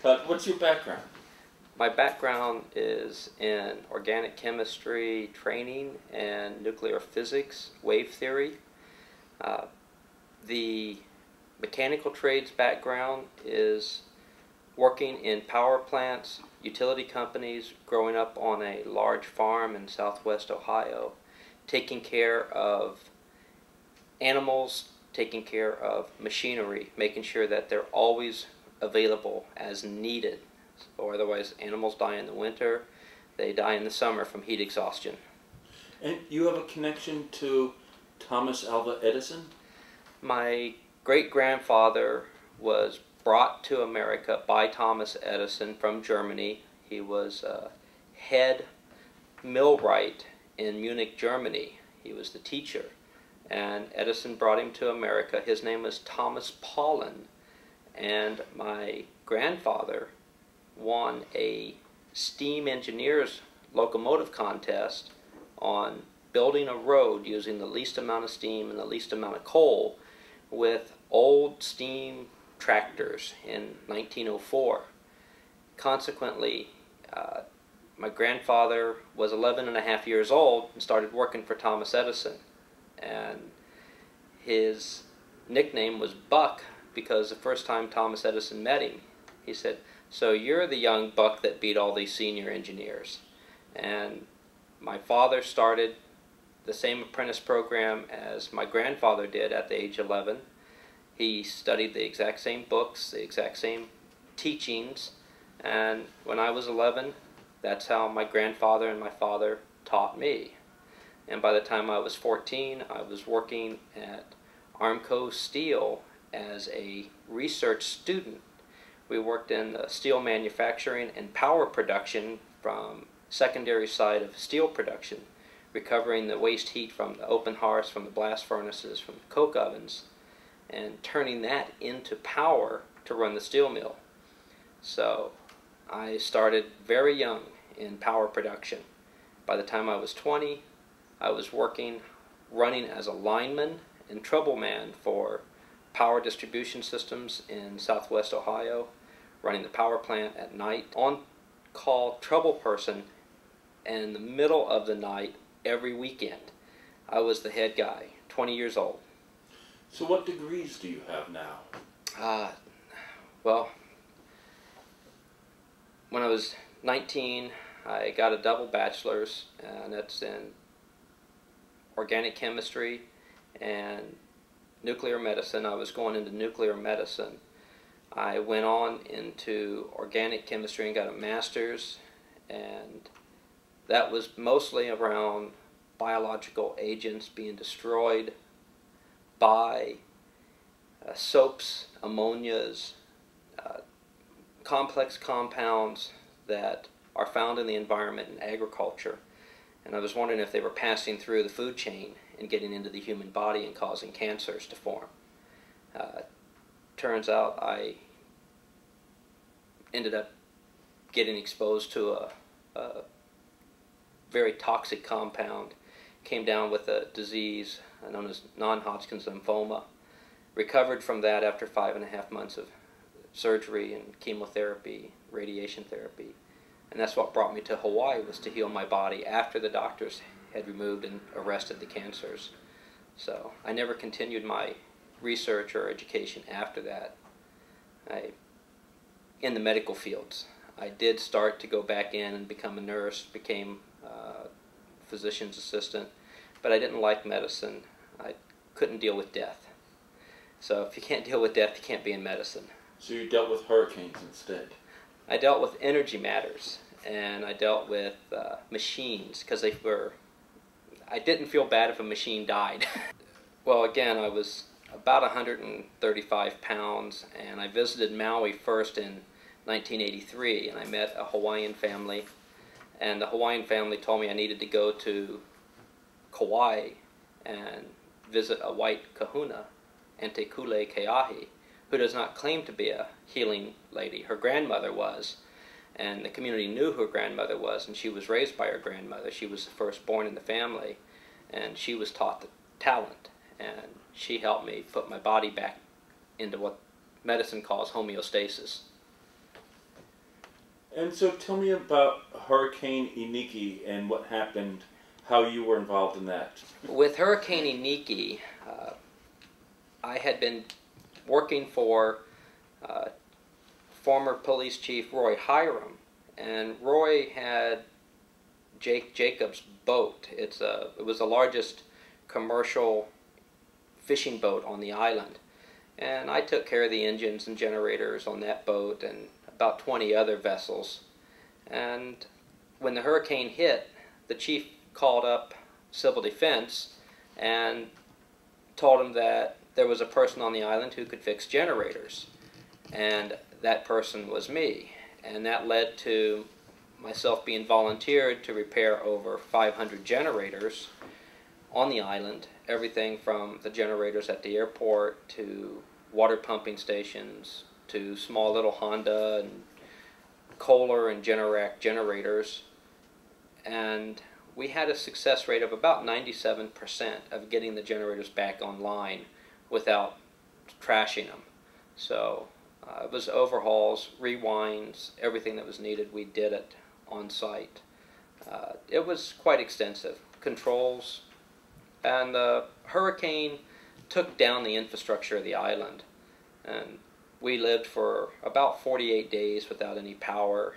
Todd, what's your background? My background is in organic chemistry training and nuclear physics, wave theory. The mechanical trades background is working in power plants, utility companies, growing up on a large farm in southwest Ohio, taking care of animals, taking care of machinery, making sure that they're always available as needed. Or otherwise, animals die in the winter, they die in the summer from heat exhaustion. And you have a connection to Thomas Alva Edison? My great-grandfather was brought to America by Thomas Edison from Germany. He was a head millwright in Munich, Germany. He was the teacher. And Edison brought him to America. His name was Thomas Paulin. And my grandfather won a steam engineers locomotive contest on building a road using the least amount of steam and the least amount of coal with old steam tractors in 1904. Consequently, my grandfather was 11 and a half years old and started working for Thomas Edison. And his nickname was Buck because the first time Thomas Edison met him, he said, "So you're the young buck that beat all these senior engineers." And my father started the same apprentice program as my grandfather did at the age of 11. He studied the exact same books, the exact same teachings, and when I was 11, that's how my grandfather and my father taught me. And by the time I was 14, I was working at Armco Steel as a research student. We worked in the steel manufacturing and power production from secondary side of steel production, recovering the waste heat from the open hearths, from the blast furnaces, from the coke ovens, and turning that into power to run the steel mill. So I started very young in power production. By the time I was 20, I was running as a lineman and troubleman for power distribution systems in southwest Ohio, running the power plant at night, on-call trouble person in the middle of the night every weekend. I was the head guy, 20 years old. So what degrees do you have now? Well, when I was 19, I got a double bachelor's, and that's in organic chemistry and nuclear medicine. I was going into nuclear medicine. I went on into organic chemistry and got a master's, and that was mostly around biological agents being destroyed by soaps, ammonias, complex compounds that are found in the environment in agriculture. And I was wondering if they were passing through the food chain and getting into the human body and causing cancers to form. Turns out I ended up getting exposed to a very toxic compound, came down with a disease known as non-Hodgkin's lymphoma, recovered from that after 5.5 months of surgery and chemotherapy, radiation therapy. And that's what brought me to Hawaii, was to heal my body after the doctors had removed and arrested the cancers. So I never continued my research or education after that in the medical fields. I did start to go back in and become a nurse, became a physician's assistant, but I didn't like medicine. I couldn't deal with death. So if you can't deal with death, you can't be in medicine. So you dealt with hurricanes instead? I dealt with energy matters, and I dealt with machines, because I didn't feel bad if a machine died. Well, again, I was about 135 pounds, and I visited Maui first in 1983, and I met a Hawaiian family, and the Hawaiian family told me I needed to go to Kauai and visit a white kahuna, Ente Kule Keahi, who does not claim to be a healing lady. Her grandmother was, and the community knew who her grandmother was, and she was raised by her grandmother. She was the firstborn in the family, and she was taught the talent, and she helped me put my body back into what medicine calls homeostasis. And so tell me about Hurricane Iniki and what happened, how you were involved in that. With Hurricane Iniki, I had been working for former police chief Roy Hiram, and Roy had Jake Jacobs' boat. It was the largest commercial fishing boat on the island, and I took care of the engines and generators on that boat and about 20 other vessels. And when the hurricane hit, the chief called up Civil Defense and told him that there was a person on the island who could fix generators, and that person was me. And that led to myself being volunteered to repair over 500 generators on the island, everything from the generators at the airport to water pumping stations to small little Honda and Kohler and Generac generators. And we had a success rate of about 97% of getting the generators back online without trashing them. So it was overhauls, rewinds, everything that was needed, we did it on site. It was quite extensive. Controls, and the hurricane took down the infrastructure of the island, and we lived for about 48 days without any power